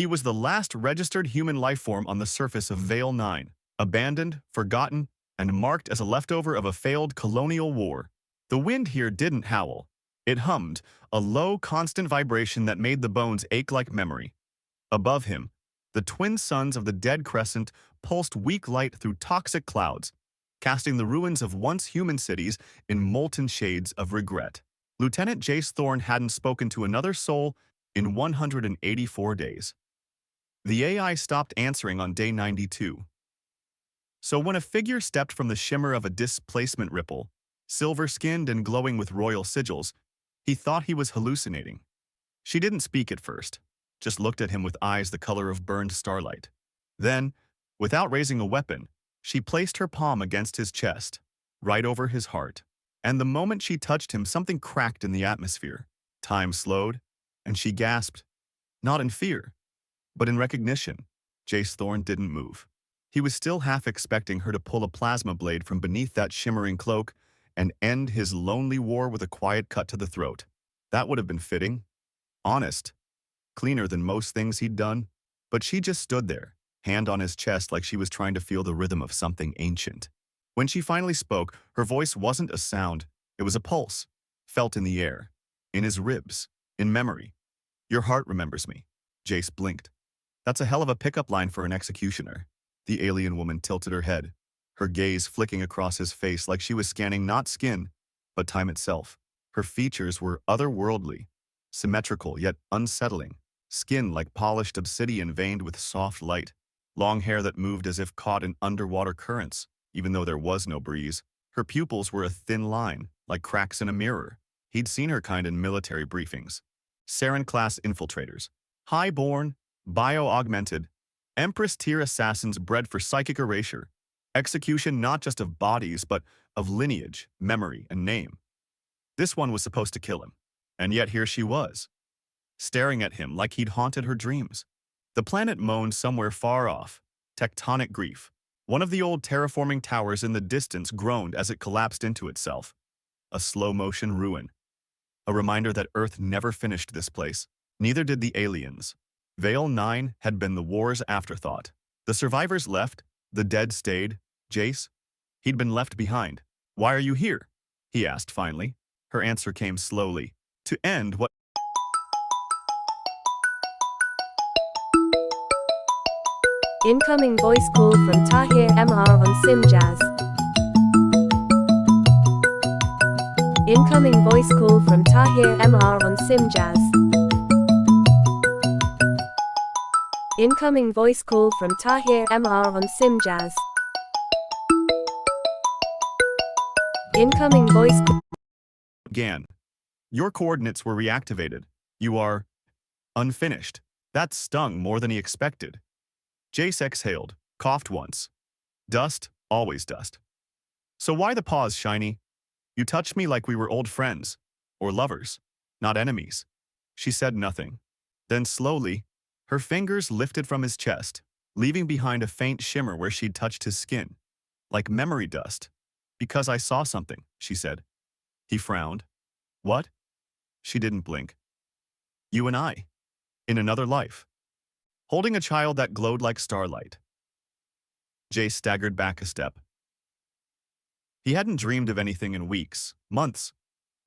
He was the last registered human life form on the surface of Vale 9, abandoned, forgotten, and marked as a leftover of a failed colonial war. The wind here didn't howl. It hummed, a low, constant vibration that made the bones ache like memory. Above him, the twin suns of the dead crescent pulsed weak light through toxic clouds, casting the ruins of once human cities in molten shades of regret. Lieutenant Jace Thorne hadn't spoken to another soul in 184 days. The AI stopped answering on day 92. So when a figure stepped from the shimmer of a displacement ripple, silver-skinned and glowing with royal sigils, he thought he was hallucinating. She didn't speak at first, just looked at him with eyes the color of burned starlight. Then, without raising a weapon, she placed her palm against his chest, right over his heart. And the moment she touched him, something cracked in the atmosphere. Time slowed, and she gasped, not in fear, but in recognition. Jace Thorne didn't move. He was still half expecting her to pull a plasma blade from beneath that shimmering cloak and end his lonely war with a quiet cut to the throat. That would have been fitting, honest, cleaner than most things he'd done. But she just stood there, hand on his chest like she was trying to feel the rhythm of something ancient. When she finally spoke, her voice wasn't a sound, it was a pulse, felt in the air, in his ribs, in memory. Your heart remembers me. Jace blinked. That's a hell of a pickup line for an executioner. The alien woman tilted her head, her gaze flicking across his face like she was scanning not skin, but time itself. Her features were otherworldly, symmetrical yet unsettling, skin like polished obsidian veined with soft light, long hair that moved as if caught in underwater currents, even though there was no breeze. Her pupils were a thin line, like cracks in a mirror. He'd seen her kind in military briefings. Saren-class infiltrators, high-born, bio-augmented, Empress-tier assassins bred for psychic erasure, execution not just of bodies but of lineage, memory, and name. This one was supposed to kill him, and yet here she was, staring at him like he'd haunted her dreams. The planet moaned somewhere far off, tectonic grief. One of the old terraforming towers in the distance groaned as it collapsed into itself. A slow-motion ruin. A reminder that Earth never finished this place. Neither did the aliens. Vale 9 had been the war's afterthought. The survivors left, the dead stayed. Jace? He'd been left behind. Why are you here? He asked finally. Her answer came slowly. To end what... Incoming voice call from Tahir MR on SimJazz. Incoming voice call from Tahir MR on SimJazz. Incoming voice call from Tahir MR on SimJazz. Incoming voice call. Again. Your coordinates were reactivated. You are unfinished. That stung more than he expected. Jace exhaled, coughed once. Dust, always dust. So why the pause, Shiny? You touched me like we were old friends, or lovers, not enemies. She said nothing. Then slowly, her fingers lifted from his chest, leaving behind a faint shimmer where she'd touched his skin, like memory dust. Because I saw something, she said. He frowned. What? She didn't blink. You and I, in another life, holding a child that glowed like starlight. Jace staggered back a step. He hadn't dreamed of anything in weeks, months,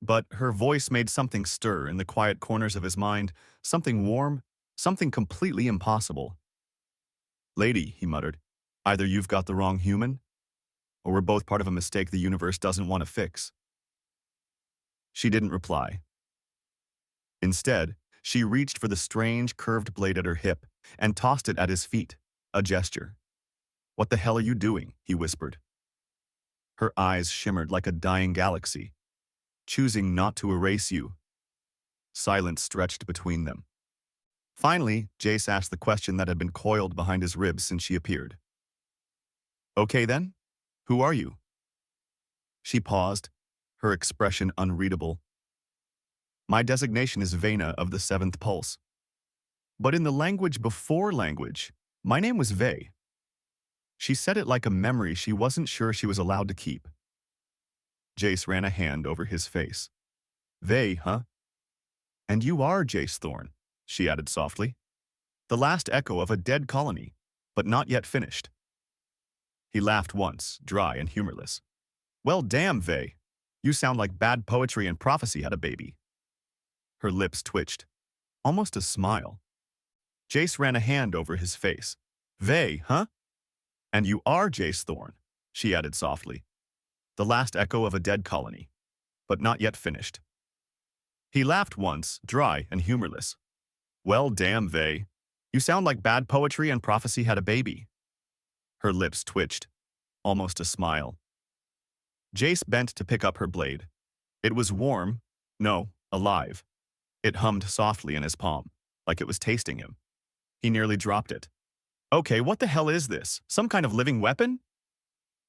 but her voice made something stir in the quiet corners of his mind, something warm, something completely impossible. Lady, he muttered, either you've got the wrong human, or we're both part of a mistake the universe doesn't want to fix. She didn't reply. Instead, she reached for the strange, curved blade at her hip and tossed it at his feet, a gesture. What the hell are you doing? He whispered. Her eyes shimmered like a dying galaxy, choosing not to erase you. Silence stretched between them. Finally, Jace asked the question that had been coiled behind his ribs since she appeared. Okay then, who are you? She paused, her expression unreadable. My designation is Vena of the Seventh Pulse. But in the language before language, my name was Vey. She said it like a memory she wasn't sure she was allowed to keep. Jace ran a hand over his face. Vey, huh? And you are Jace Thorne, she added softly. The last echo of a dead colony, but not yet finished. He laughed once, dry and humorless. Well, damn, Vey. You sound like bad poetry and prophecy had a baby. Her lips twitched. Almost a smile. Jace ran a hand over his face. Vey, huh? And you are Jace Thorne, she added softly. The last echo of a dead colony, but not yet finished. He laughed once, dry and humorless. Well, damn, Vey. You sound like bad poetry and prophecy had a baby. Her lips twitched. Almost a smile. Jace bent to pick up her blade. It was warm, no, alive. It hummed softly in his palm, like it was tasting him. He nearly dropped it. Okay, what the hell is this? Some kind of living weapon?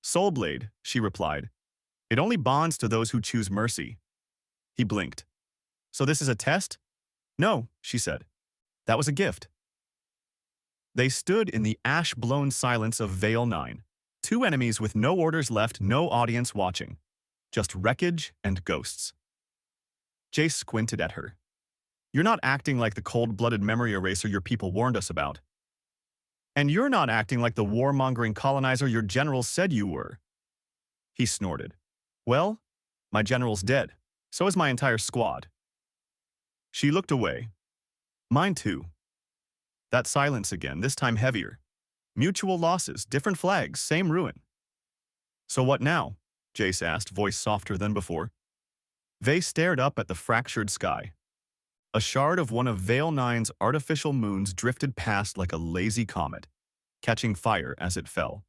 Soul blade, she replied. It only bonds to those who choose mercy. He blinked. So this is a test? No, she said. That was a gift. They stood in the ash-blown silence of Vale 9. Two enemies with no orders left, no audience watching. Just wreckage and ghosts. Jace squinted at her. You're not acting like the cold-blooded memory eraser your people warned us about. And you're not acting like the warmongering colonizer your generals said you were. He snorted. Well, my general's dead. So is my entire squad. She looked away. Mine too. That silence again, this time heavier. Mutual losses, different flags, same ruin. So what now? Jace asked, voice softer than before. Vey stared up at the fractured sky. A shard of one of Vale 9's artificial moons drifted past like a lazy comet, catching fire as it fell.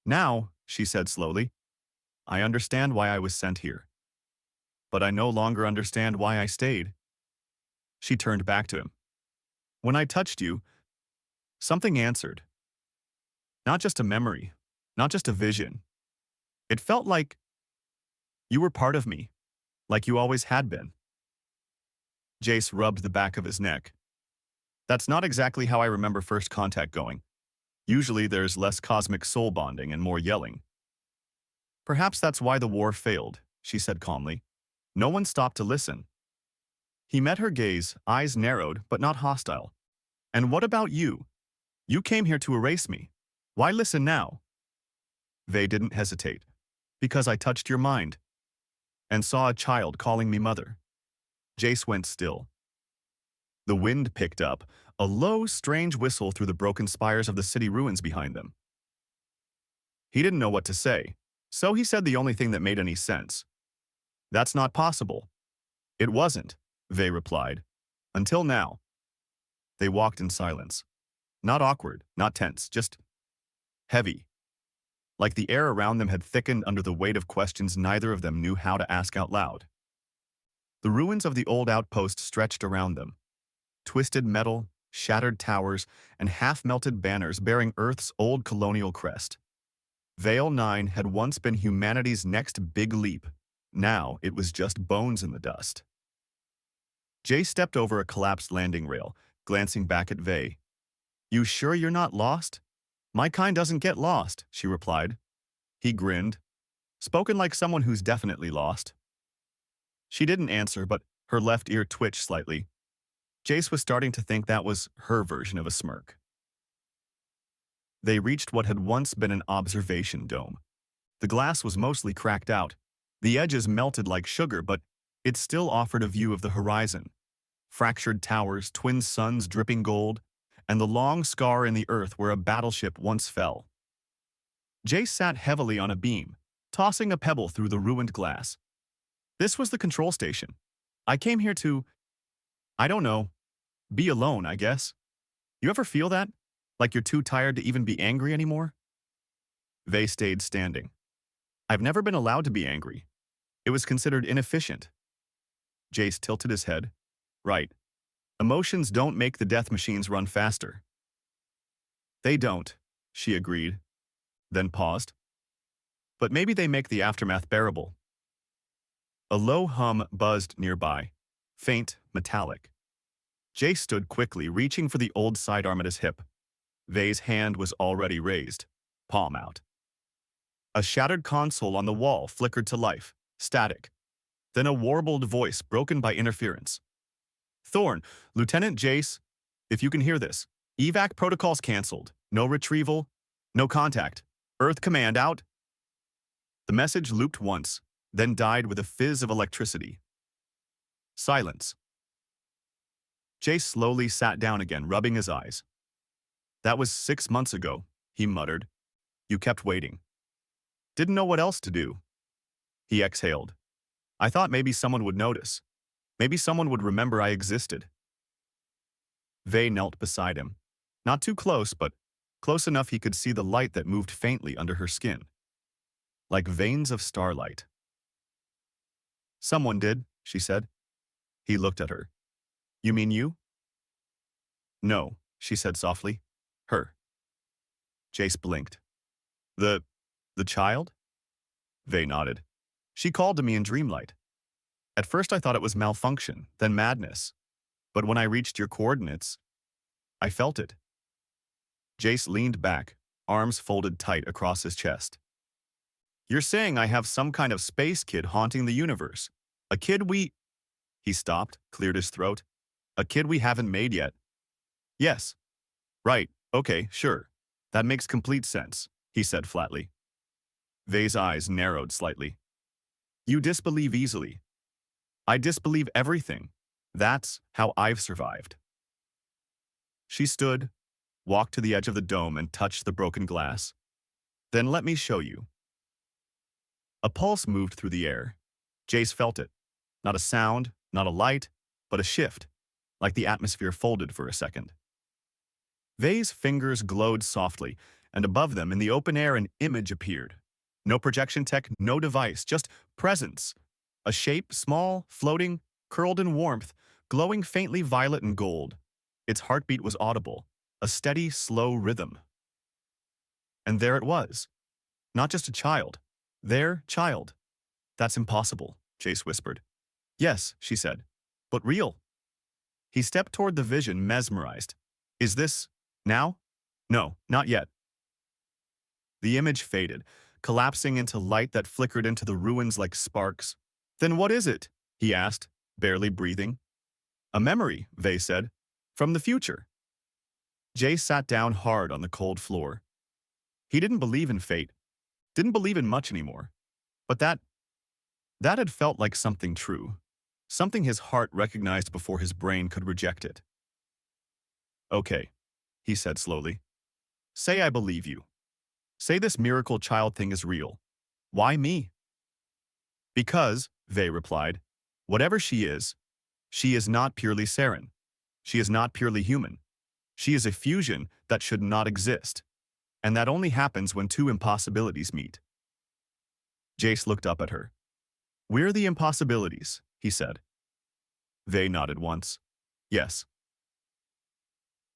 Now, she said slowly, I understand why I was sent here. But I no longer understand why I stayed. She turned back to him. When I touched you, something answered. Not just a memory, not just a vision. It felt like you were part of me, like you always had been. Jace rubbed the back of his neck. That's not exactly how I remember first contact going. Usually there's less cosmic soul bonding and more yelling. Perhaps that's why the war failed, she said calmly. No one stopped to listen. He met her gaze, eyes narrowed but not hostile. And what about you? You came here to erase me. Why listen now? Vey didn't hesitate. Because I touched your mind. And saw a child calling me mother. Jace went still. The wind picked up, a low, strange whistle through the broken spires of the city ruins behind them. He didn't know what to say, so he said the only thing that made any sense. That's not possible. It wasn't, Vey replied. Until now. They walked in silence. Not awkward, not tense, just heavy. Like the air around them had thickened under the weight of questions neither of them knew how to ask out loud. The ruins of the old outpost stretched around them. Twisted metal, shattered towers, and half-melted banners bearing Earth's old colonial crest. Vale 9 had once been humanity's next big leap. Now it was just bones in the dust. Jay stepped over a collapsed landing rail, glancing back at Vey. You sure you're not lost? My kind doesn't get lost, she replied. He grinned, spoken like someone who's definitely lost. She didn't answer, but her left ear twitched slightly. Jace was starting to think that was her version of a smirk. They reached what had once been an observation dome. The glass was mostly cracked out. The edges melted like sugar, but it still offered a view of the horizon. Fractured towers, twin suns dripping gold, and the long scar in the earth where a battleship once fell. Jace sat heavily on a beam, tossing a pebble through the ruined glass. This was the control station. I came here to, I don't know, be alone, I guess. You ever feel that? Like you're too tired to even be angry anymore? Vey stayed standing. I've never been allowed to be angry. It was considered inefficient. Jace tilted his head. Right. Emotions don't make the death machines run faster. They don't, she agreed, then paused. But maybe they make the aftermath bearable. A low hum buzzed nearby, faint, metallic. Jace stood quickly, reaching for the old sidearm at his hip. Vey's hand was already raised, palm out. A shattered console on the wall flickered to life, static. Then a warbled voice broken by interference. Thorne, Lieutenant Jace, if you can hear this. Evac protocols canceled. No retrieval. No contact. Earth command out. The message looped once, then died with a fizz of electricity. Silence. Jace slowly sat down again, rubbing his eyes. That was 6 months ago, he muttered. You kept waiting. Didn't know what else to do. He exhaled. I thought maybe someone would notice. Maybe someone would remember I existed. Vey knelt beside him. Not too close, but close enough he could see the light that moved faintly under her skin. Like veins of starlight. Someone did, she said. He looked at her. You mean you? No, she said softly. Her. Jace blinked. The child? Vey nodded. She called to me in dreamlight. At first I thought it was malfunction, then madness. But when I reached your coordinates, I felt it. Jace leaned back, arms folded tight across his chest. You're saying I have some kind of space kid haunting the universe. A kid we... He stopped, cleared his throat. A kid we haven't made yet. Yes. Right, okay, sure. That makes complete sense, he said flatly. Vey's eyes narrowed slightly. You disbelieve easily. I disbelieve everything. That's how I've survived. She stood, walked to the edge of the dome and touched the broken glass. Then let me show you. A pulse moved through the air. Jace felt it. Not a sound, not a light, but a shift, like the atmosphere folded for a second. Vey's fingers glowed softly, and above them in the open air an image appeared. No projection tech, no device, just presence. A shape, small, floating, curled in warmth, glowing faintly violet and gold. Its heartbeat was audible, a steady, slow rhythm. And there it was. Not just a child. Their child. That's impossible, Jace whispered. Yes, she said, but real. He stepped toward the vision, mesmerized. Is this now? No, not yet. The image faded, collapsing into light that flickered into the ruins like sparks. Then what is it? He asked, barely breathing. A memory, Vey said, from the future. Jace sat down hard on the cold floor. He didn't believe in fate, didn't believe in much anymore. But that had felt like something true, something his heart recognized before his brain could reject it. Okay, he said slowly. Say I believe you. Say this miracle child thing is real. Why me? Because, Vey replied, whatever she is not purely Saren. She is not purely human. She is a fusion that should not exist. And that only happens when two impossibilities meet. Jace looked up at her. We're the impossibilities, he said. Vey nodded once. Yes.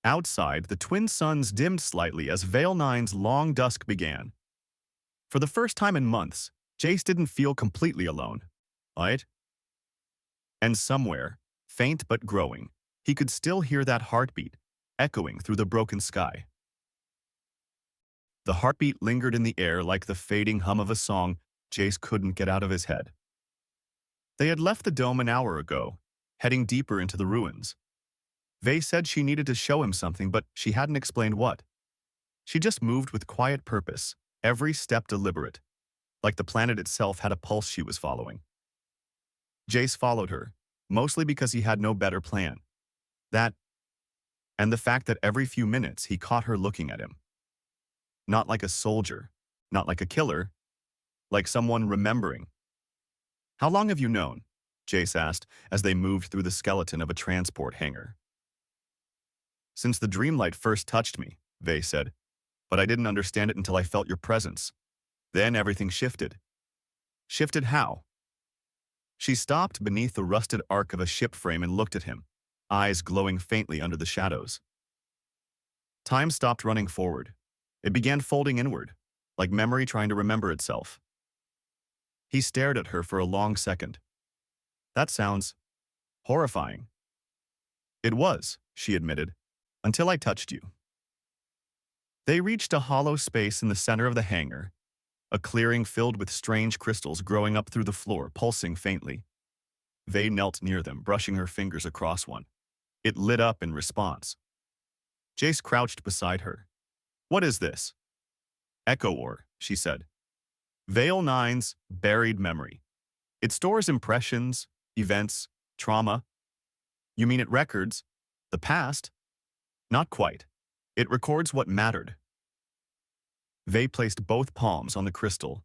Outside, the twin suns dimmed slightly as Vale 9's long dusk began. For the first time in months, Jace didn't feel completely alone, right? And somewhere, faint but growing, he could still hear that heartbeat, echoing through the broken sky. The heartbeat lingered in the air like the fading hum of a song Jace couldn't get out of his head. They had left the dome an hour ago, heading deeper into the ruins. Vey said she needed to show him something, but she hadn't explained what. She just moved with quiet purpose, every step deliberate, like the planet itself had a pulse she was following. Jace followed her, mostly because he had no better plan. That, and the fact that every few minutes he caught her looking at him. Not like a soldier, not like a killer, like someone remembering. How long have you known? Jace asked as they moved through the skeleton of a transport hangar. Since the dreamlight first touched me, Vey said, but I didn't understand it until I felt your presence. Then everything shifted. Shifted how? She stopped beneath the rusted arc of a ship frame and looked at him, eyes glowing faintly under the shadows. Time stopped running forward. It began folding inward, like memory trying to remember itself. He stared at her for a long second. That sounds horrifying. It was, she admitted, until I touched you. They reached a hollow space in the center of the hangar, a clearing filled with strange crystals growing up through the floor, pulsing faintly. Vey knelt near them, brushing her fingers across one. It lit up in response, Jace crouched beside her. What is this? Echo Ore, she said. Veil Nine's buried memory. It stores impressions, events, trauma. You mean it records the past? Not quite. It records what mattered. Vey placed both palms on the crystal.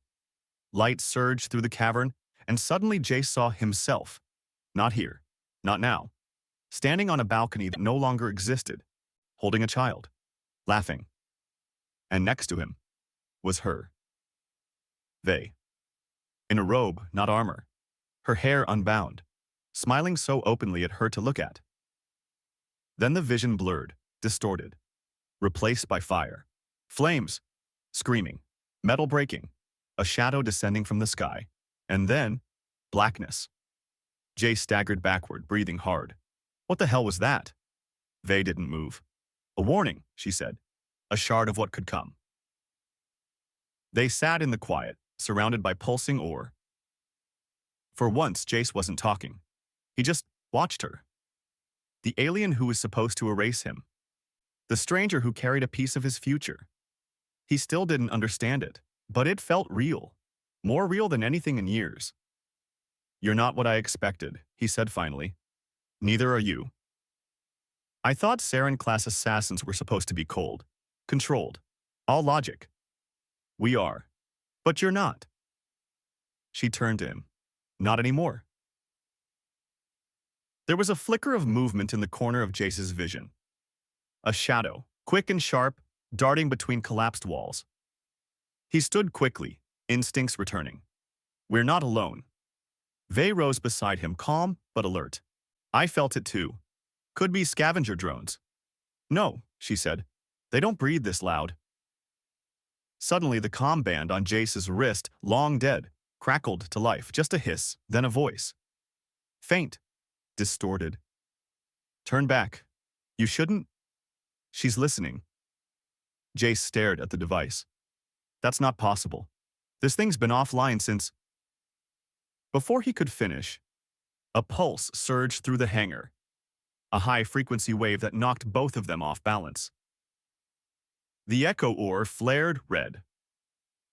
Light surged through the cavern, and suddenly Jace saw himself. Not here. Not now. Standing on a balcony that no longer existed, holding a child, laughing. And next to him was her. Vey. In a robe, not armor. Her hair unbound, smiling so openly at her to look at. Then the vision blurred, distorted, replaced by fire. Flames, screaming, metal breaking, a shadow descending from the sky, and then blackness. Jay staggered backward, breathing hard. What the hell was that? Vey didn't move. A warning, she said. A shard of what could come. They sat in the quiet, surrounded by pulsing ore. For once, Jace wasn't talking. He just watched her. The alien who was supposed to erase him. The stranger who carried a piece of his future. He still didn't understand it, but it felt real. More real than anything in years. You're not what I expected, he said finally. Neither are you. I thought Saren-class assassins were supposed to be cold, controlled, all logic. We are. But you're not. She turned to him. Not anymore. There was a flicker of movement in the corner of Jace's vision. A shadow, quick and sharp, darting between collapsed walls. He stood quickly, instincts returning. We're not alone. Vey rose beside him, calm but alert. I felt it too. Could be scavenger drones. No, she said. They don't breathe this loud. Suddenly the comm band on Jace's wrist, long dead, crackled to life, just a hiss, then a voice. Faint. Distorted. Turn back. You shouldn't. She's listening. Jace stared at the device. That's not possible. This thing's been offline since... Before he could finish, a pulse surged through the hangar. A high-frequency wave that knocked both of them off balance. The echo ore flared red.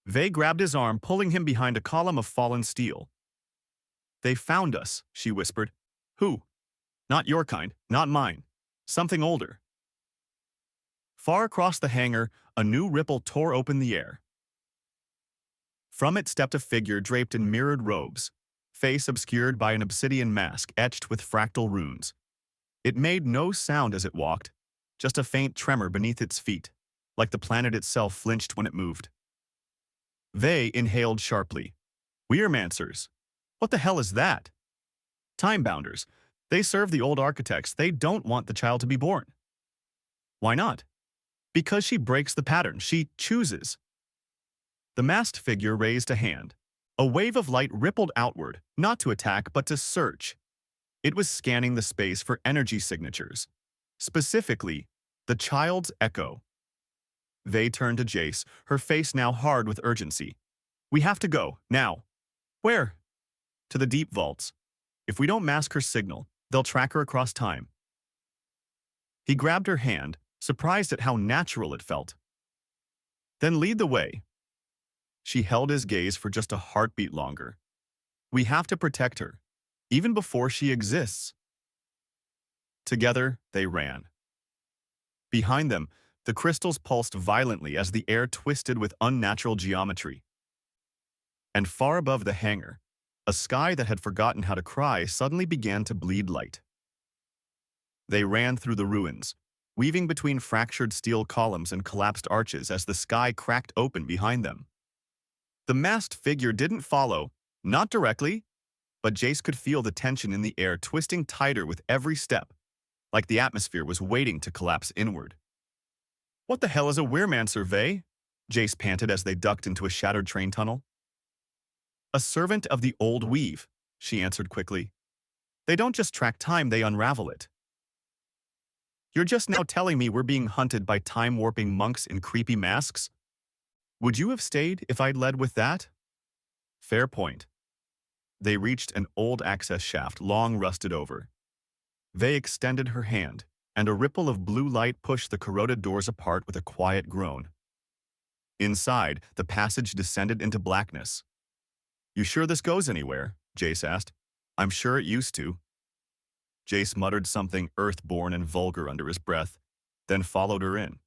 Vey grabbed his arm, pulling him behind a column of fallen steel. They found us, she whispered. Who? Not your kind, not mine. Something older. Far across the hangar, a new ripple tore open the air. From it stepped a figure draped in mirrored robes, face obscured by an obsidian mask etched with fractal runes. It made no sound as it walked, just a faint tremor beneath its feet, like the planet itself flinched when it moved. Vey inhaled sharply. Weirmancers. What the hell is that? Time-bounders. They serve the old architects. They don't want the child to be born. Why not? Because she breaks the pattern. She chooses. The masked figure raised a hand. A wave of light rippled outward, not to attack, but to search. It was scanning the space for energy signatures. Specifically, the child's echo. Vey turned to Jace, her face now hard with urgency. We have to go, now. Where? To the deep vaults. If we don't mask her signal, they'll track her across time. He grabbed her hand, surprised at how natural it felt. Then lead the way. She held his gaze for just a heartbeat longer. We have to protect her, even before she exists. Together, they ran. Behind them, the crystals pulsed violently as the air twisted with unnatural geometry. And far above the hangar, a sky that had forgotten how to cry suddenly began to bleed light. They ran through the ruins, weaving between fractured steel columns and collapsed arches as the sky cracked open behind them. The masked figure didn't follow, not directly, but Jace could feel the tension in the air twisting tighter with every step, like the atmosphere was waiting to collapse inward. What the hell is a Weirmancer, Vey? Jace panted as they ducked into a shattered train tunnel. A servant of the old weave, she answered quickly. They don't just track time, they unravel it. You're just now telling me we're being hunted by time-warping monks in creepy masks? Would you have stayed if I'd led with that? Fair point. They reached an old access shaft, long rusted over. Vey extended her hand, and a ripple of blue light pushed the corroded doors apart with a quiet groan. Inside, the passage descended into blackness. "You sure this goes anywhere?" Jace asked. "I'm sure it used to." Jace muttered something earthborn and vulgar under his breath, then followed her in.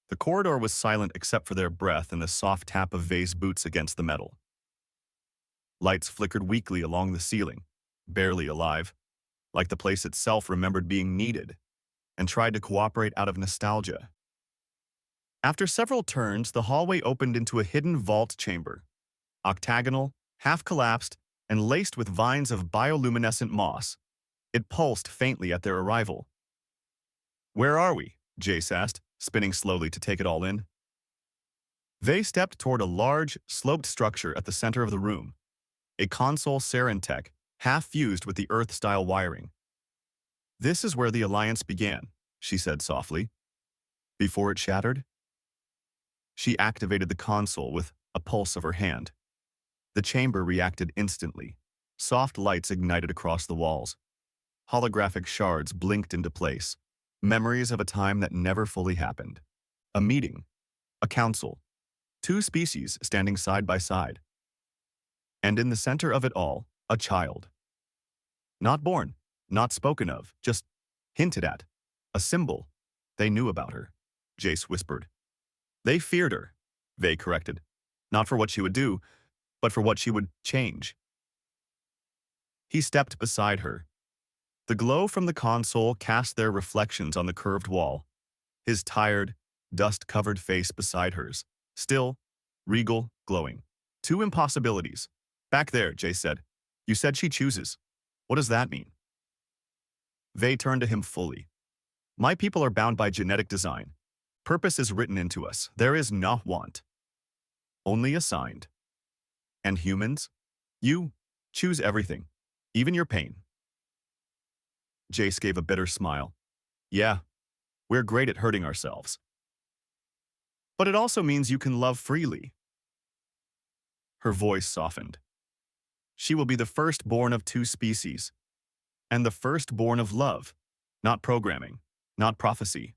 The corridor was silent except for their breath and the soft tap of Vay's boots against the metal. Lights flickered weakly along the ceiling, barely alive, like the place itself remembered being needed, and tried to cooperate out of nostalgia. After several turns, the hallway opened into a hidden vault chamber, octagonal, half-collapsed, and laced with vines of bioluminescent moss. It pulsed faintly at their arrival. "Where are we?" Jace asked, spinning slowly to take it all in. They stepped toward a large, sloped structure at the center of the room, a console Serentech, half-fused with the Earth-style wiring. "This is where the Alliance began," she said softly. "Before it shattered?" She activated the console with a pulse of her hand. The chamber reacted instantly. Soft lights ignited across the walls. Holographic shards blinked into place, memories of a time that never fully happened. A meeting, a council, two species standing side by side. And in the center of it all, a child. Not born, not spoken of, just hinted at. A symbol. They knew about her, Jace whispered. They feared her, Vay corrected. Not for what she would do, but for what she would change. He stepped beside her. The glow from the console cast their reflections on the curved wall. His tired, dust-covered face beside hers. Still, regal, glowing. Two impossibilities. "Back there," Jace said. "You said she chooses. What does that mean?" Vay turned to him fully. "My people are bound by genetic design. Purpose is written into us. There is no want. Only assigned. And humans? You choose everything, even your pain." Jace gave a bitter smile. "Yeah, we're great at hurting ourselves. But it also means you can love freely." Her voice softened. "She will be the firstborn of two species, and the firstborn of love, not programming, not prophecy."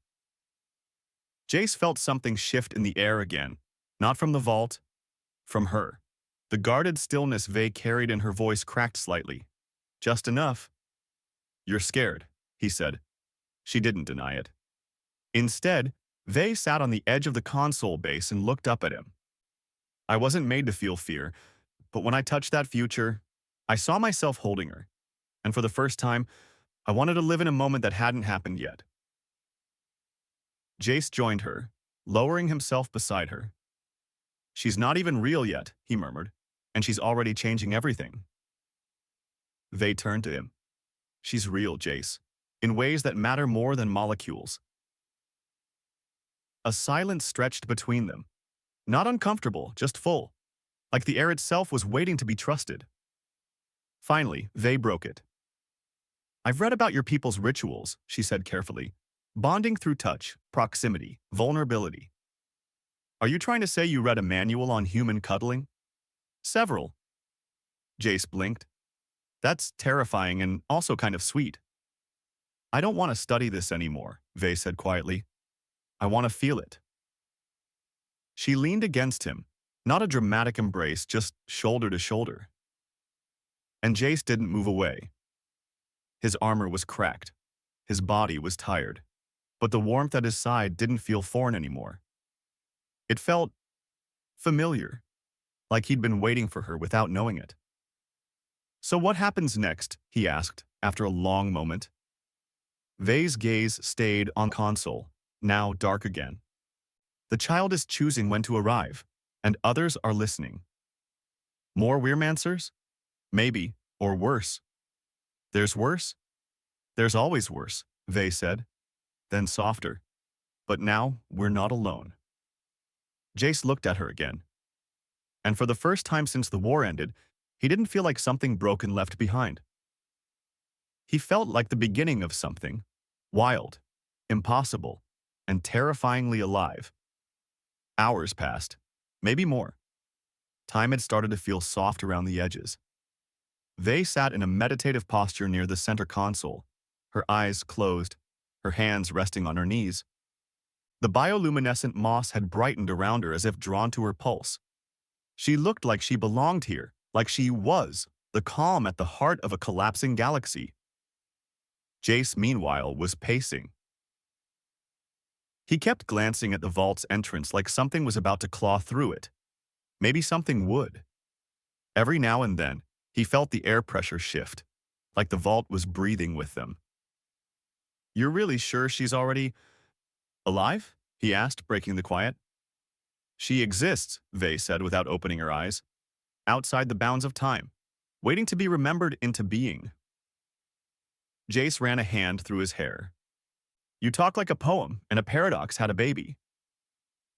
Jace felt something shift in the air again, not from the vault, from her. The guarded stillness Vay carried in her voice cracked slightly. "Just enough." "You're scared," he said. She didn't deny it. Instead, Vay sat on the edge of the console base and looked up at him. "I wasn't made to feel fear, but when I touched that future, I saw myself holding her. And for the first time, I wanted to live in a moment that hadn't happened yet." Jace joined her, lowering himself beside her. "She's not even real yet," he murmured, "and she's already changing everything." Vay turned to him. "She's real, Jace, in ways that matter more than molecules." A silence stretched between them. Not uncomfortable, just full, like the air itself was waiting to be trusted. Finally, Vay broke it. "I've read about your people's rituals," she said carefully. "Bonding through touch, proximity, vulnerability. Are you trying to say you read a manual on human cuddling?" "Several." Jace blinked. "That's terrifying and also kind of sweet." "I don't want to study this anymore," Vay said quietly. "I want to feel it." She leaned against him, not a dramatic embrace, just shoulder to shoulder. And Jace didn't move away. His armor was cracked. His body was tired. But the warmth at his side didn't feel foreign anymore. It felt familiar, like he'd been waiting for her without knowing it. "So what happens next?" he asked, after a long moment. Vay's gaze stayed on console, now dark again. "The child is choosing when to arrive, and others are listening. More Weirmancers? Maybe, or worse." "There's worse?" "There's always worse," Vay said. Then softer. "But now we're not alone." Jace looked at her again. And for the first time since the war ended, he didn't feel like something broken left behind. He felt like the beginning of something, wild, impossible, and terrifyingly alive. Hours passed, maybe more. Time had started to feel soft around the edges. Vay sat in a meditative posture near the center console, her eyes closed, her hands resting on her knees. The bioluminescent moss had brightened around her as if drawn to her pulse. She looked like she belonged here, like she was, the calm at the heart of a collapsing galaxy. Jace, meanwhile, was pacing. He kept glancing at the vault's entrance like something was about to claw through it. Maybe something would. Every now and then, he felt the air pressure shift, like the vault was breathing with them. "You're really sure she's already alive?" he asked, breaking the quiet. "She exists," Vey said without opening her eyes, "outside the bounds of time, waiting to be remembered into being." Jace ran a hand through his hair. "You talk like a poem, and a paradox had a baby."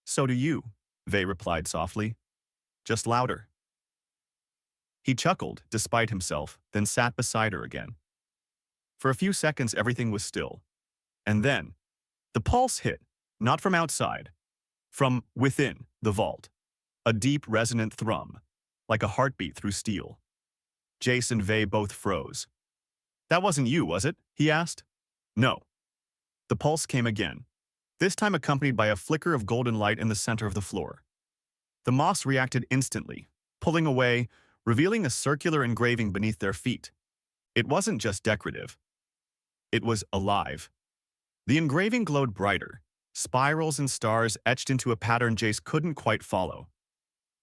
"So do you," Vey replied softly, "just louder." He chuckled, despite himself, then sat beside her again. For a few seconds everything was still. And then, the pulse hit, not from outside, from within the vault. A deep, resonant thrum, like a heartbeat through steel. Jace and Vey both froze. "That wasn't you, was it?" he asked. "No." The pulse came again, this time accompanied by a flicker of golden light in the center of the floor. The moss reacted instantly, pulling away, revealing a circular engraving beneath their feet. It wasn't just decorative. It was alive. The engraving glowed brighter, spirals and stars etched into a pattern Jace couldn't quite follow.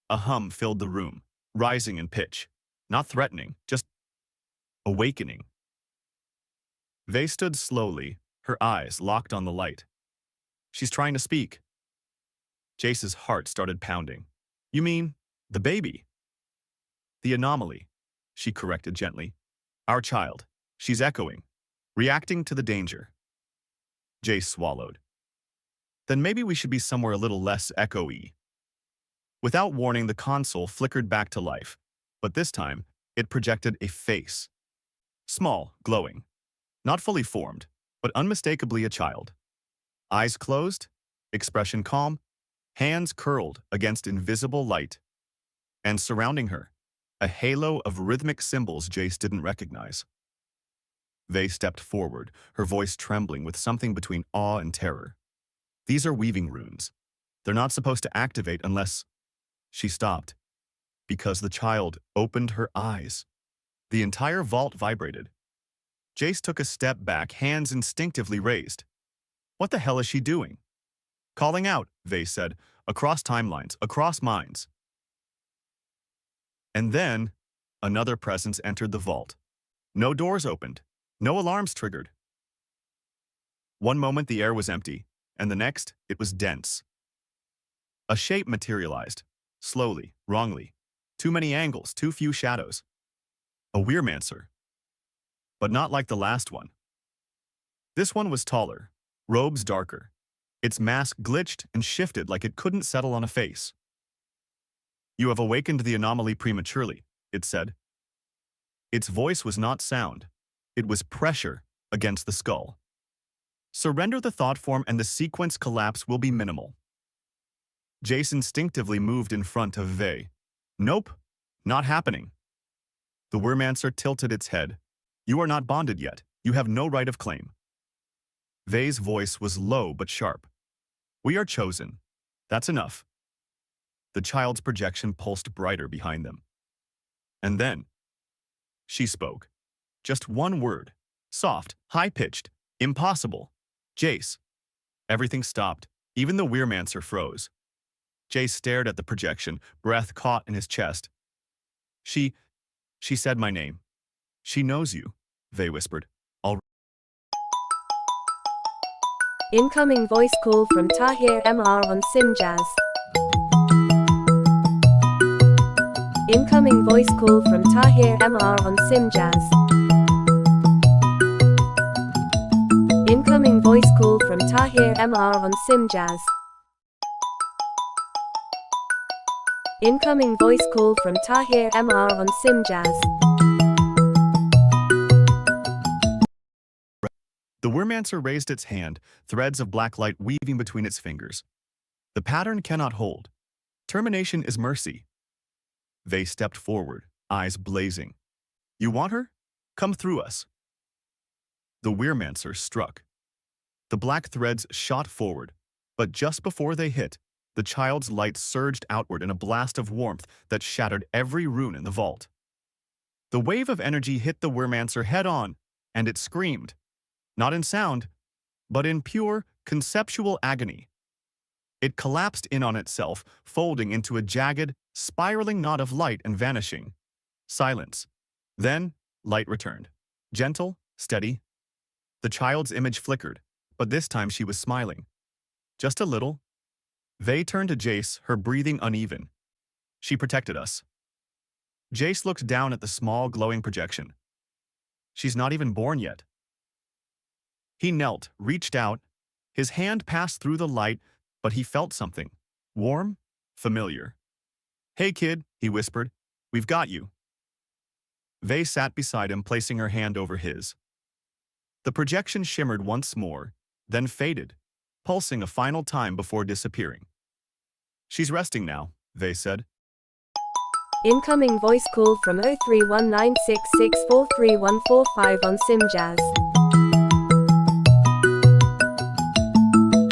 A hum filled the room, rising in pitch. Not threatening, just awakening. Vey stood slowly, her eyes locked on the light. "She's trying to speak." Jace's heart started pounding. "You mean, the baby?" "The anomaly," she corrected gently. "Our child. She's echoing, reacting to the danger." Jace swallowed. "Then maybe we should be somewhere a little less echoey." Without warning, the console flickered back to life, but this time, it projected a face. Small, glowing. Not fully formed, but unmistakably a child. Eyes closed, expression calm, hands curled against invisible light. And surrounding her, a halo of rhythmic symbols Jace didn't recognize. Vey stepped forward, her voice trembling with something between awe and terror. "These are weaving runes. They're not supposed to activate unless—" She stopped, because the child opened her eyes. The entire vault vibrated. Jace took a step back, hands instinctively raised. "What the hell is she doing?" "Calling out," Vey said, "across timelines, across minds." And then, another presence entered the vault. No doors opened, no alarms triggered. One moment the air was empty, and the next, it was dense. A shape materialized, slowly, wrongly. Too many angles, too few shadows. A Weirmancer. But not like the last one. This one was taller, robes darker. Its mask glitched and shifted like it couldn't settle on a face. "You have awakened the anomaly prematurely," it said. Its voice was not sound. It was pressure against the skull. "Surrender the thought form and the sequence collapse will be minimal." Jace instinctively moved in front of Vey. "Nope, not happening." The Weirmancer tilted its head. "You are not bonded yet. You have no right of claim." Vey's voice was low but sharp. "We are chosen. That's enough." The child's projection pulsed brighter behind them. And then, she spoke. Just one word. Soft, high-pitched, impossible. "Jace." Everything stopped. Even the Weirmancer froze. Jace stared at the projection, breath caught in his chest. She said my name. "She knows you," Vey whispered. Incoming voice call from Tahir MR on Simjaz. Incoming voice call from Tahir MR on Simjaz. Incoming voice call from Tahir MR on Simjaz. Incoming voice call from Tahir MR on Simjaz. The Weirmancer raised its hand, threads of black light weaving between its fingers. "The pattern cannot hold. Termination is mercy." Vey stepped forward, eyes blazing. "You want her? Come through us." The Weirmancer struck. The black threads shot forward, but just before they hit, the child's light surged outward in a blast of warmth that shattered every rune in the vault. The wave of energy hit the Wyrmancer head-on, and it screamed, not in sound, but in pure, conceptual agony. It collapsed in on itself, folding into a jagged, spiraling knot of light and vanishing. Silence. Then, light returned. Gentle, steady. The child's image flickered, but this time she was smiling. Just a little. Vey turned to Jace, her breathing uneven. She protected us. Jace looked down at the small, glowing projection. She's not even born yet. He knelt, reached out. His hand passed through the light, but he felt something. Warm, familiar. Hey kid, he whispered. We've got you. Vey sat beside him, placing her hand over his. The projection shimmered once more, then faded, pulsing a final time before disappearing. She's resting now, Vey said. Incoming voice call from 031966434145 on SimJazz.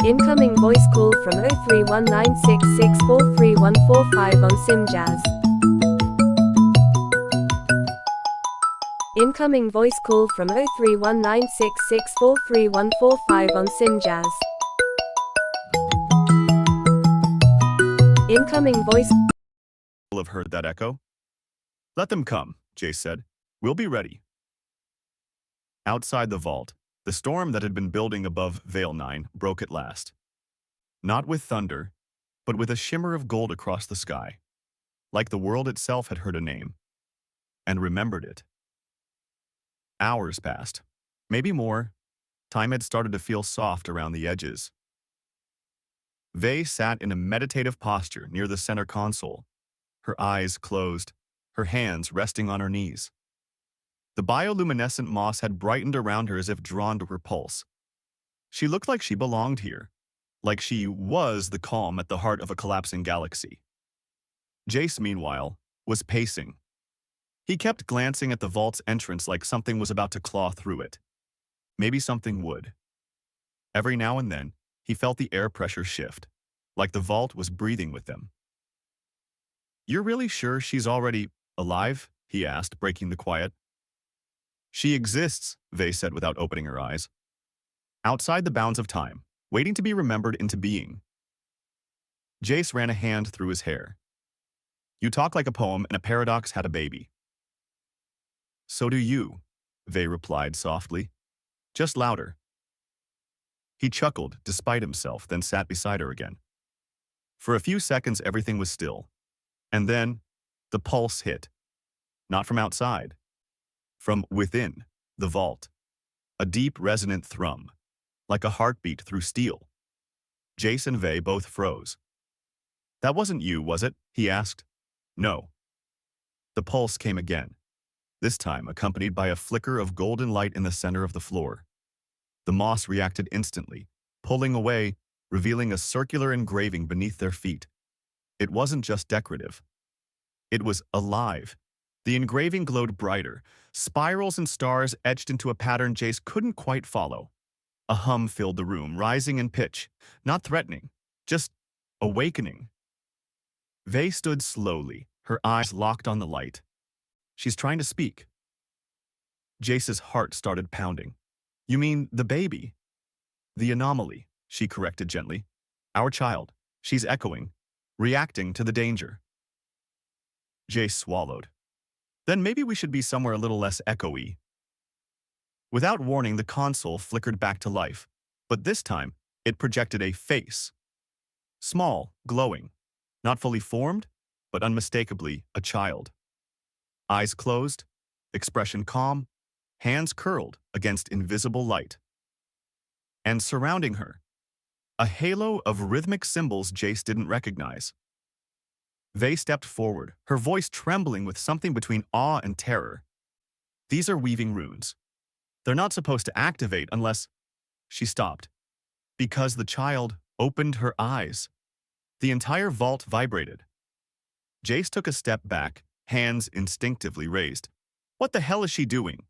Incoming voice call from 031966434145 on SimJazz. Incoming voice call from 031966434145 on SimJazz. Incoming voice. Will have heard that echo? Let them come, Jace said. We'll be ready. Outside the vault, the storm that had been building above Vale 9 broke at last. Not with thunder, but with a shimmer of gold across the sky, like the world itself had heard a name, and remembered it. Hours passed, maybe more. Time had started to feel soft around the edges. Vey sat in a meditative posture near the center console, her eyes closed, her hands resting on her knees. The bioluminescent moss had brightened around her as if drawn to her pulse. She looked like she belonged here, like she was the calm at the heart of a collapsing galaxy. Jace, meanwhile, was pacing. He kept glancing at the vault's entrance like something was about to claw through it. Maybe something would. Every now and then, he felt the air pressure shift, like the vault was breathing with them. You're really sure she's already alive? He asked, breaking the quiet. She exists, Vey said without opening her eyes. Outside the bounds of time, waiting to be remembered into being. Jace ran a hand through his hair. You talk like a poem and a paradox had a baby. So do you, Vey replied softly, just louder. He chuckled despite himself, then sat beside her again. For a few seconds everything was still, and then the pulse hit. Not from outside, from within the vault. A deep resonant thrum, like a heartbeat through steel. Jace and Vey both froze. That wasn't you, was it? He asked. No. The pulse came again, this time accompanied by a flicker of golden light in the center of the floor. The moss reacted instantly, pulling away, revealing a circular engraving beneath their feet. It wasn't just decorative. It was alive. The engraving glowed brighter, spirals and stars etched into a pattern Jace couldn't quite follow. A hum filled the room, rising in pitch, not threatening, just awakening. Vey stood slowly, her eyes locked on the light. She's trying to speak. Jace's heart started pounding. You mean the baby? The anomaly, she corrected gently. Our child. She's echoing, reacting to the danger. Jace swallowed. Then maybe we should be somewhere a little less echoey. Without warning, the console flickered back to life, but this time it projected a face. Small, glowing, not fully formed, but unmistakably a child. Eyes closed, expression calm, hands curled against invisible light. And surrounding her, a halo of rhythmic symbols Jace didn't recognize. Vey stepped forward, her voice trembling with something between awe and terror. These are weaving runes. They're not supposed to activate unless... She stopped. Because the child opened her eyes. The entire vault vibrated. Jace took a step back, hands instinctively raised. What the hell is she doing?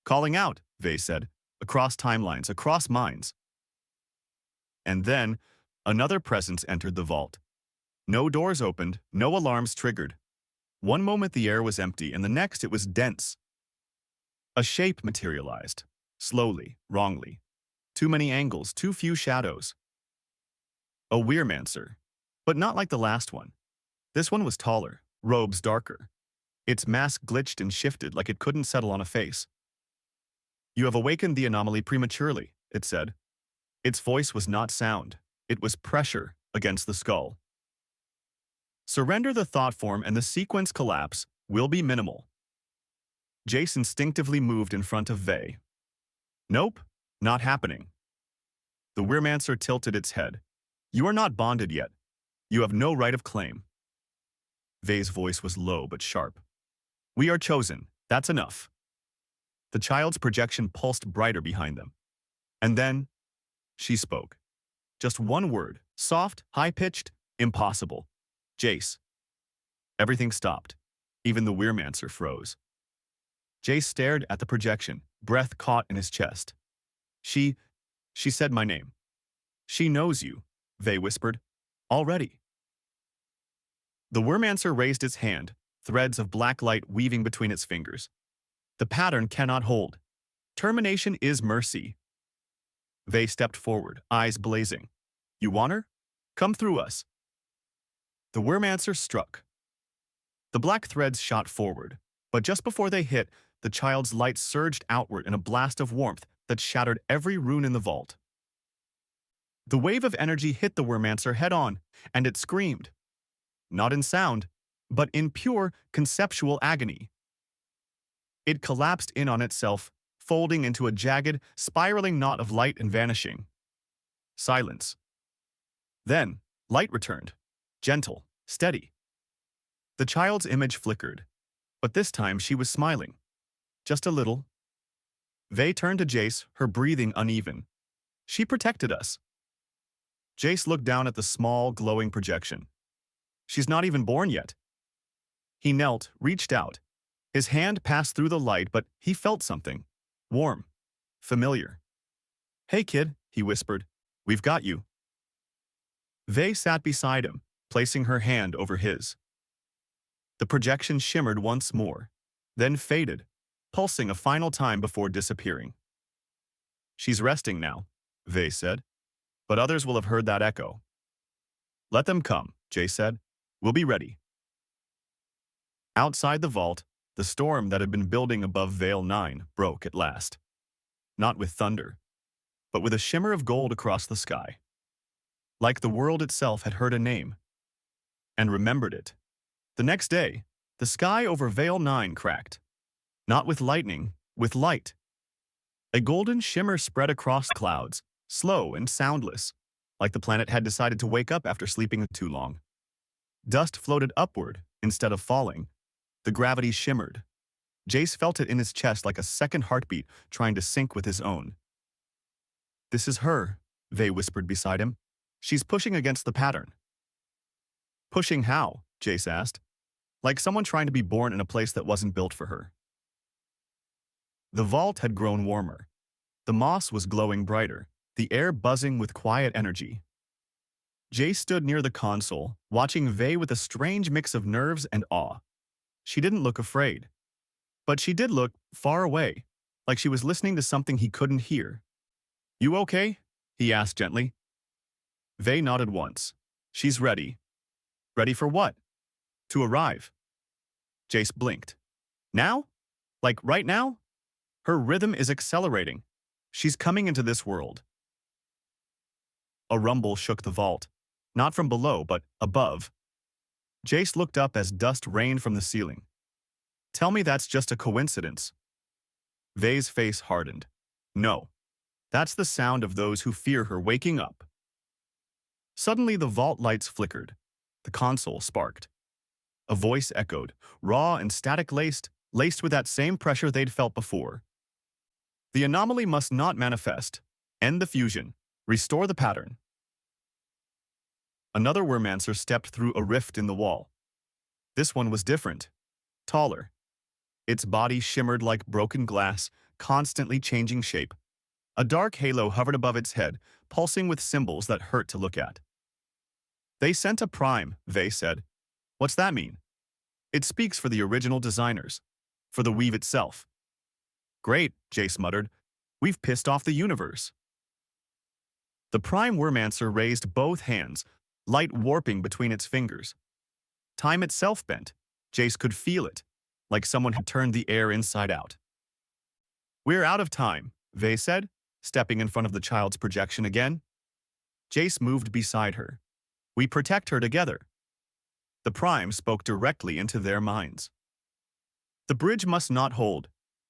Calling out, Vey said, across timelines, across minds. And then, another presence entered the vault. No doors opened, no alarms triggered. One moment the air was empty, and the next it was dense. A shape materialized. Slowly, wrongly. Too many angles, too few shadows. A weirmancer. But not like the last one. This one was taller, robes darker. Its mask glitched and shifted like it couldn't settle on a face. "You have awakened the anomaly prematurely," it said. Its voice was not sound. It was pressure against the skull. "Surrender the thought form and the sequence collapse will be minimal." Jace instinctively moved in front of Vey. "Nope, not happening." The Weirmancer tilted its head. "You are not bonded yet. You have no right of claim." Vey's voice was low but sharp. "We are chosen. That's enough." The child's projection pulsed brighter behind them. And then, she spoke. Just one word, soft, high-pitched, impossible. "Jace." Everything stopped. Even the Weirmancer froze. Jace stared at the projection, breath caught in his chest. She said my name." "She knows you," Vey whispered. "Already." The Weirmancer raised its hand, threads of black light weaving between its fingers. "The pattern cannot hold. Termination is mercy." Vey stepped forward, eyes blazing. "You want her? Come through us." The Weirmancer struck. The black threads shot forward, but just before they hit, the child's light surged outward in a blast of warmth that shattered every rune in the vault. The wave of energy hit the Weirmancer head-on, and it screamed. Not in sound, but in pure, conceptual agony. It collapsed in on itself, folding into a jagged, spiraling knot of light and vanishing. Silence. Then, light returned. Gentle, steady. The child's image flickered, but this time she was smiling. Just a little. Vey turned to Jace, her breathing uneven. "She protected us." Jace looked down at the small, glowing projection. "She's not even born yet." He knelt, reached out. His hand passed through the light, but he felt something. Warm. Familiar. "Hey, kid," he whispered. "We've got you." Vey sat beside him, placing her hand over his. The projection shimmered once more, then faded, pulsing a final time before disappearing. "She's resting now," Vey said, "but others will have heard that echo." "Let them come," Jay said. "We'll be ready." Outside the vault, the storm that had been building above Vale 9 broke at last. Not with thunder, but with a shimmer of gold across the sky. Like the world itself had heard a name, and remembered it. The next day, the sky over Vale 9 cracked. Not with lightning, with light. A golden shimmer spread across clouds, slow and soundless, like the planet had decided to wake up after sleeping too long. Dust floated upward instead of falling. The gravity shimmered. Jace felt it in his chest like a second heartbeat trying to sync with his own. "This is her," Vey whispered beside him. "She's pushing against the pattern." "Pushing how?" Jace asked. Like someone trying to be born in a place that wasn't built for her. The vault had grown warmer. The moss was glowing brighter, the air buzzing with quiet energy. Jace stood near the console, watching Vey with a strange mix of nerves and awe. She didn't look afraid. But she did look far away, like she was listening to something he couldn't hear. "You okay?" he asked gently. Vey nodded once. "She's ready." "Ready for what?" "To arrive." Jace blinked. "Now? Like right now?" "Her rhythm is accelerating. She's coming into this world." A rumble shook the vault, not from below, but above. Jace looked up as dust rained from the ceiling. "Tell me that's just a coincidence." Vey's face hardened. "No. That's the sound of those who fear her waking up." Suddenly the vault lights flickered. The console sparked. A voice echoed, raw and static-laced, laced with that same pressure they'd felt before. "The anomaly must not manifest. End the fusion. Restore the pattern." Another Weirmancer stepped through a rift in the wall. This one was different. Taller. Its body shimmered like broken glass, constantly changing shape. A dark halo hovered above its head, pulsing with symbols that hurt to look at. They sent a prime, Vey said. What's that mean? It speaks for the original designers. For the weave itself. Great, Jace muttered. We've pissed off the universe. The prime wormancer raised both hands, light warping between its fingers. Time itself bent. Jace could feel it, like someone had turned the air inside out. We're out of time, Vey said, stepping in front of the child's projection again. Jace moved beside her. We protect her together. The prime spoke directly into their minds. The bridge must not hold.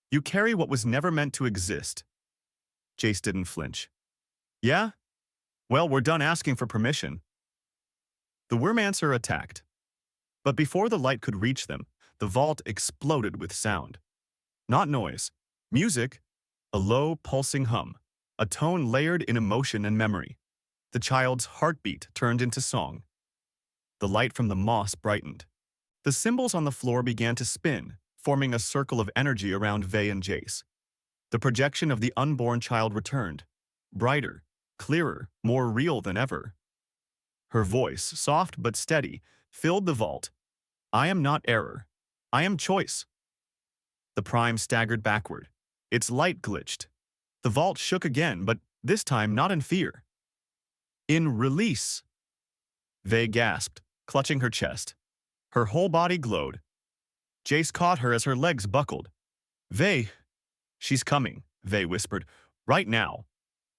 You carry what was never meant to exist. Jace didn't flinch. Yeah? Well, we're done asking for permission. The wormancer attacked. But before the light could reach them, the vault exploded with sound. Not noise. Music. A low, pulsing hum. A tone layered in emotion and memory. The child's heartbeat turned into song. The light from the moss brightened. The symbols on the floor began to spin, forming a circle of energy around Vey and Jace. The projection of the unborn child returned. Brighter, clearer, more real than ever. Her voice, soft but steady, filled the vault. I am not error. I am choice. The prime staggered backward. Its light glitched. The vault shook again, but this time not in fear. In release. Vey gasped, clutching her chest. Her whole body glowed. Jace caught her as her legs buckled. Vey. She's coming, Vey whispered. Right now.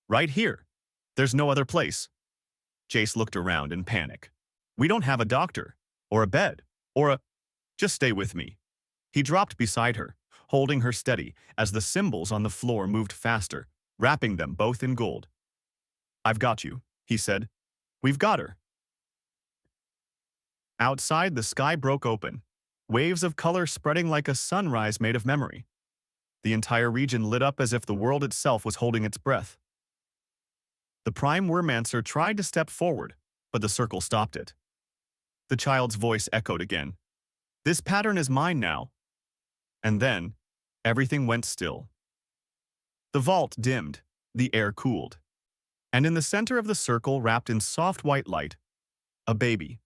Right here. There's no other place. Jace looked around in panic. We don't have a doctor, or a bed, or a... Just stay with me. He dropped beside her, holding her steady as the symbols on the floor moved faster, wrapping them both in gold. I've got you, he said. We've got her. Outside, the sky broke open, waves of color spreading like a sunrise made of memory. The entire region lit up as if the world itself was holding its breath. The prime wormancer tried to step forward, but the circle stopped it. The child's voice echoed again. This pattern is mine now. And then, everything went still. The vault dimmed, the air cooled. And in the center of the circle, wrapped in soft white light, a baby.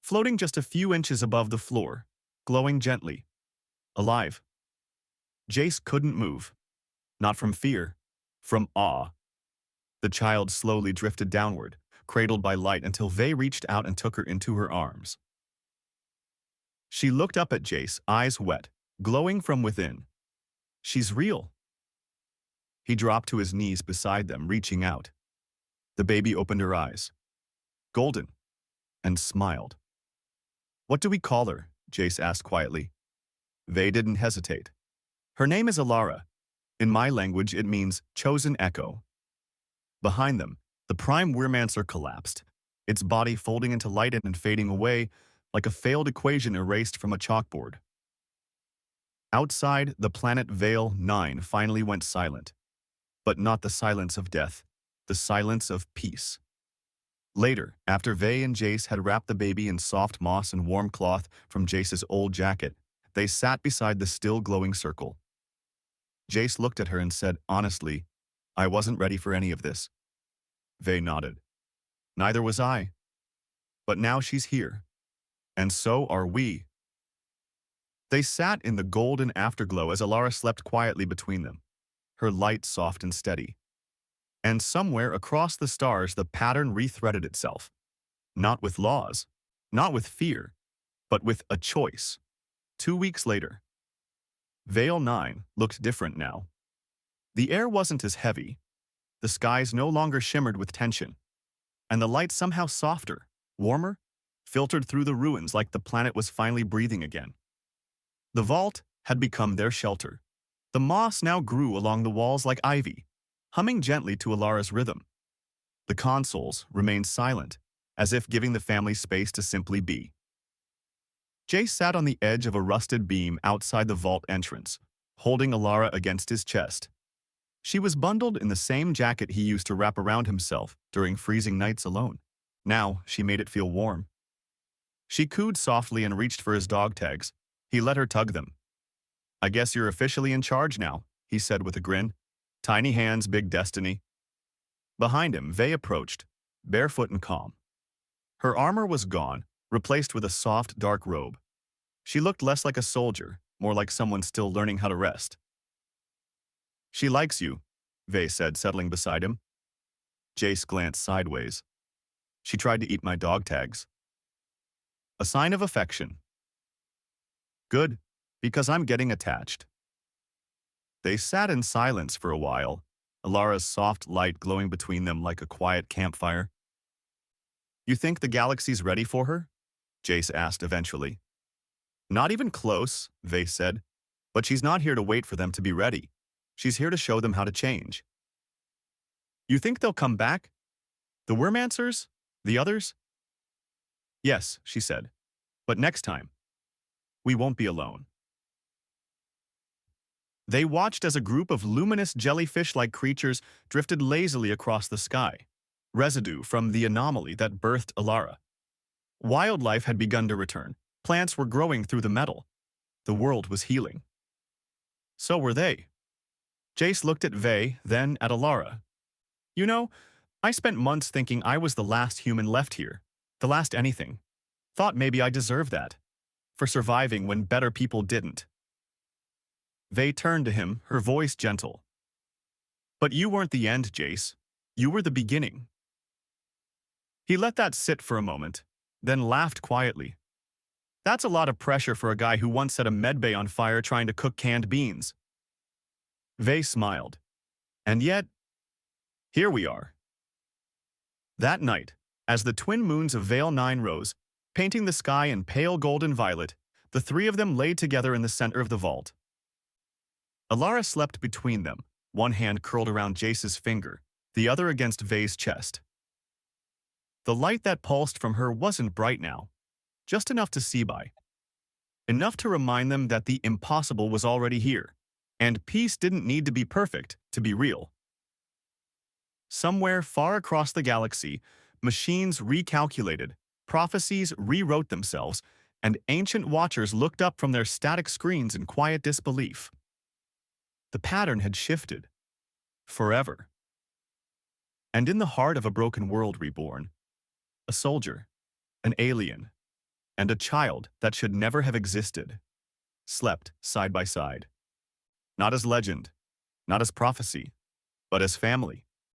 Floating just a few inches above the floor, glowing gently. Alive. Jace couldn't move. Not from fear, from awe. The child slowly drifted downward, cradled by light until Vey reached out and took her into her arms. She looked up at Jace, eyes wet, glowing from within. She's real. He dropped to his knees beside them, reaching out. The baby opened her eyes, golden, and smiled. What do we call her? Jace asked quietly. Vey didn't hesitate. Her name is Alara. In my language, it means chosen echo. Behind them, the prime wormancer collapsed, its body folding into light and fading away like a failed equation erased from a chalkboard. Outside, the planet Vale 9 finally went silent. But not the silence of death, the silence of peace. Later, after Vey and Jace had wrapped the baby in soft moss and warm cloth from Jace's old jacket, they sat beside the still glowing circle. Jace looked at her and said, honestly, I wasn't ready for any of this. Vey nodded. Neither was I. But now she's here. And so are we. They sat in the golden afterglow as Alara slept quietly between them, her light soft and steady. And somewhere across the stars the pattern rethreaded itself. Not with laws, not with fear, but with a choice. 2 weeks later. Vale 9 looked different now. The air wasn't as heavy. The skies no longer shimmered with tension. And the light somehow softer, warmer, filtered through the ruins like the planet was finally breathing again. The vault had become their shelter. The moss now grew along the walls like ivy, humming gently to Alara's rhythm. The consoles remained silent, as if giving the family space to simply be. Jace sat on the edge of a rusted beam outside the vault entrance, holding Alara against his chest. She was bundled in the same jacket he used to wrap around himself during freezing nights alone. Now she made it feel warm. She cooed softly and reached for his dog tags. He let her tug them. I guess you're officially in charge now, he said with a grin. Tiny hands, big destiny. Behind him, Vey approached, barefoot and calm. Her armor was gone, replaced with a soft, dark robe. She looked less like a soldier, more like someone still learning how to rest. She likes you, Vey said, settling beside him. Jace glanced sideways. She tried to eat my dog tags. A sign of affection. Good, because I'm getting attached. They sat in silence for a while, Alara's soft light glowing between them like a quiet campfire. You think the galaxy's ready for her? Jace asked eventually. Not even close, Vey said, but she's not here to wait for them to be ready. She's here to show them how to change. You think they'll come back? The Wormancers? The others? Yes, she said, but next time. We won't be alone. They watched as a group of luminous jellyfish-like creatures drifted lazily across the sky, residue from the anomaly that birthed Alara. Wildlife had begun to return. Plants were growing through the metal. The world was healing. So were they. Jace looked at Vey, then at Alara. You know, I spent months thinking I was the last human left here, the last anything. Thought maybe I deserved that, for surviving when better people didn't. Vey turned to him, her voice gentle. But you weren't the end, Jace. You were the beginning. He let that sit for a moment, then laughed quietly. That's a lot of pressure for a guy who once set a medbay on fire trying to cook canned beans. Vey smiled. And yet, here we are. That night, as the twin moons of Vale 9 rose, painting the sky in pale golden violet, the three of them lay together in the center of the vault. Alara slept between them, one hand curled around Jace's finger, the other against Vey's chest. The light that pulsed from her wasn't bright now, just enough to see by. Enough to remind them that the impossible was already here, and peace didn't need to be perfect to be real. Somewhere far across the galaxy, machines recalculated, prophecies rewrote themselves, and ancient watchers looked up from their static screens in quiet disbelief. The pattern had shifted. Forever. And in the heart of a broken world reborn, a soldier, an alien, and a child that should never have existed, slept side by side. Not as legend, not as prophecy, but as family.